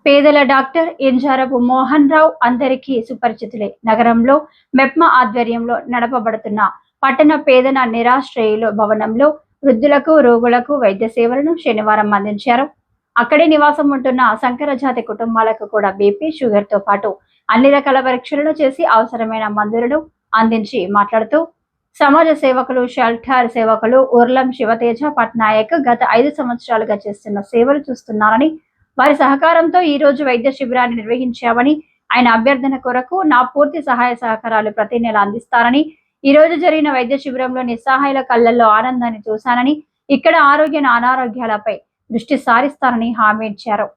పేదల డాక్టర్ ఎంజారపు మోహన్ రావు అందరికీ సుపరిచితులే. నగరంలో మెప్మా ఆధ్వర్యంలో నడపబడుతున్న పట్టణ పేదన నిరాశ్రయులు భవనంలో వృద్ధులకు, రోగులకు వైద్య సేవలను శనివారం అందించారు. అక్కడే నివాసం ఉంటున్న సంకరజాతి కుటుంబాలకు కూడా బీపీ, షుగర్ తో పాటు అన్ని రకాల పరీక్షలను చేసి అవసరమైన మందులను అందించి మాట్లాడుతూ, సమాజ సేవకులు, షెల్టర్ సేవకులు ఉర్లం శివతేజ పట్నాయక్ గత 5 సంవత్సరాలుగా చేస్తున్న సేవలు చూస్తున్నారని, వారి సహకారంతో ఈ రోజు వైద్య శిబిరాన్ని నిర్వహించామని, ఆయన అభ్యర్థన కొరకు నా పూర్తి సహాయ సహకారాలు ప్రతి నెల అందిస్తారని, ఈ రోజు జరిగిన వైద్య శిబిరంలో నిస్సహాయుల కళ్ళల్లో ఆనందాన్ని చూశానని, ఇక్కడ ఆరోగ్య అనారోగ్యాలపై దృష్టి సారిస్తారని హామీ ఇచ్చారు.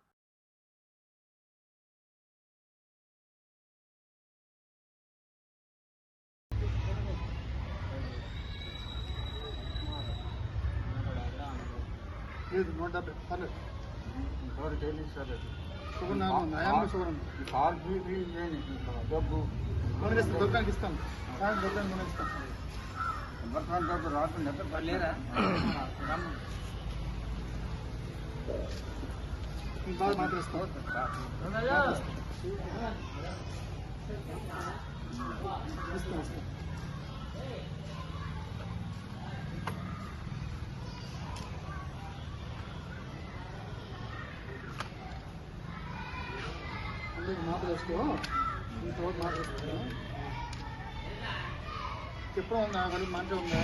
చెప్పడం ఉందా? కానీ మాట ఉందా?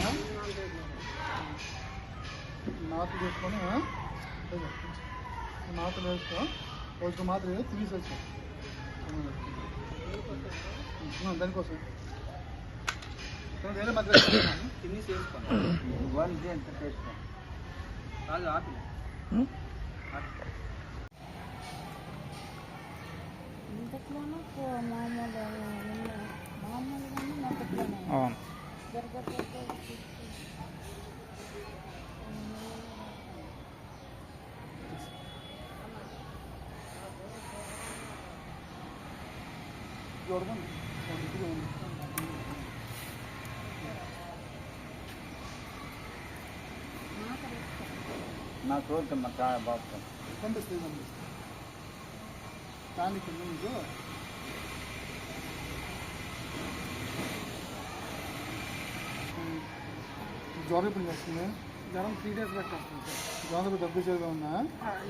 నాట్లు చేసుకొని నాట్లు వేసుకో, రోజు మాత్రం తీసేసుకో. దానికోసం వేరే మాత్రం తిని చేసుకోండి. ఎంత చేసుకో కాదు ఆపి నాకు బాగా పంపిస్తుంది. దానికి ముందు జ్వరం ఇప్పుడు వస్తుంది. జ్వరం 3 days బట్టి వస్తుంది సార్. జ్వరం తగ్గించేది ఉన్నా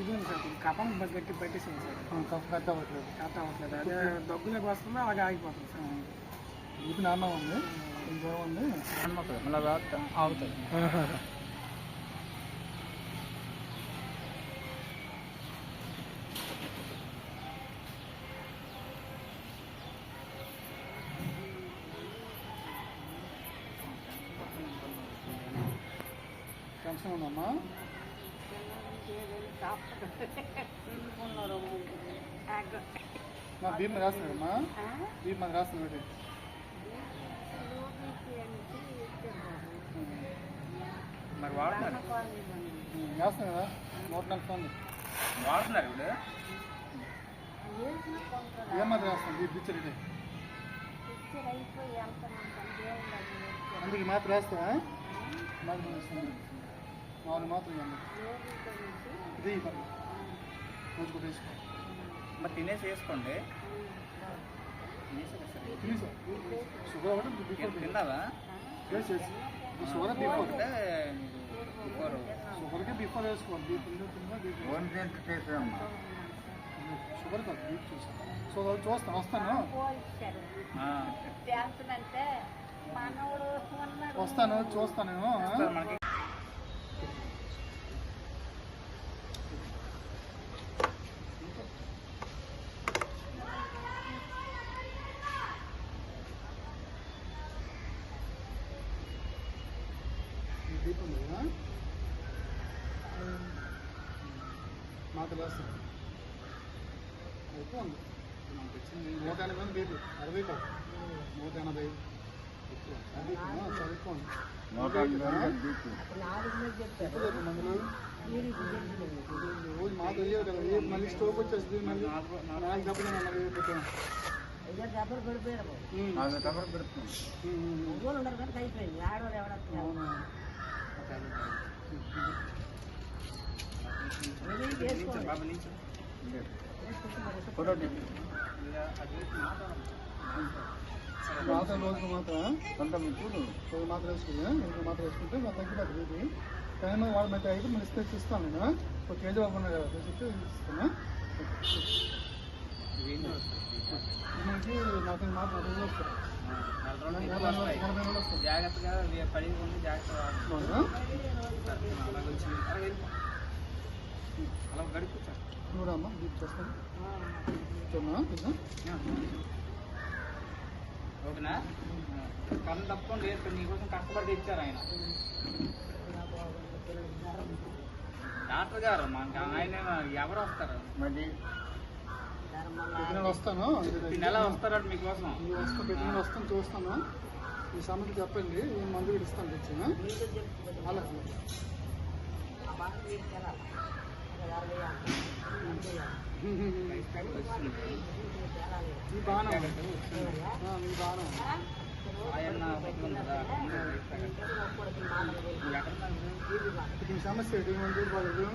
ఇది ఉంది సార్. కఫం గట్టి పెట్టేసింది సార్. కఫం కట్ అవ్వట్లేదు. అదే దగ్గులోకి వస్తుంది, అలాగే ఆగిపోతుంది సార్. ఇది నాన్న ఉంది, జ్వరం ఉంది, మళ్ళీ ఆగుతుంది. టెన్షన్ ఉందమ్మా? మా బీప్ మీద రాస్తున్నాడమ్మా? బీప్ మీద రాస్తున్నాడు. మరి వాడుతున్నారు వేస్తున్నాడు కదా, 140 ఫోన్ వాడుతున్నారు. ఇప్పుడు ఏమాత్రం రాస్తాను బీప్ పిక్చర్ ఇది అందుకు మాత్రం రాస్తావా? మాత్రం వస్తుంది 4 మాత్రం ఇది రోజు కూడా వేసుకో. మరి తినేసి వేసుకోండి. షుగర్ ఒకటి బిఫోర్ తిన్నావా? షుగర్ బిఫోర్ షుగర్కి బిఫోర్ వేసుకోండి. షుగర్ కాదు బీఫ్ చూసాను. సో చూస్తాను, వస్తాను చూస్తాను. దీపం మాకు వేస్తాను అయిపోయింది. మనకు వచ్చింది 180 బీపీ, 60 కాదు 180 చదువుకోండి. మందులు రోజు మాకు తెలియదు కదా, మళ్ళీ స్టోక్ వచ్చేస్తుంది. మళ్ళీ 4 డబ్బులు మళ్ళీ పెట్టాను. అవునా ఫోటో మాత్రం రోజుకు మాత్రం రోజు మాత్రం వేసుకుని రోజు మాత్రం వేసుకుంటే నాకు తగ్గిపోతుంది ఇది టైం వాడు మధ్య అయితే మన ఇస్తే ఇస్తాను నేను ఒక కేజీ బాగున్నాయి కదా తెచ్చిస్తే ఇస్తాను మనకి 40 మాత్రం 20 రోజులు వస్తాయి జాగ్రత్తగా పడి ఉంది జాగ్రత్తగా అలా గడుపు సార్ చూడమ్మా బీప్ చేస్తాను ఓకేనా కన్ను తప్పకుండా లేదు నీకోసం కష్టపడి తెచ్చారు ఆయన డాక్టర్ గారు మనకి ఆయన ఎవరు వస్తారు మళ్ళీ వస్తాను నెల వస్తారంట మీకోసం ప్రతి నెల వస్తాను చూస్తాను ఈ సమస్య చెప్పండి ఈ మందు ఇస్తాను తెచ్చాను అలా మీ బాగా మీ బాగా ఈ సమస్య ఏంటి మందు బాగాలేదు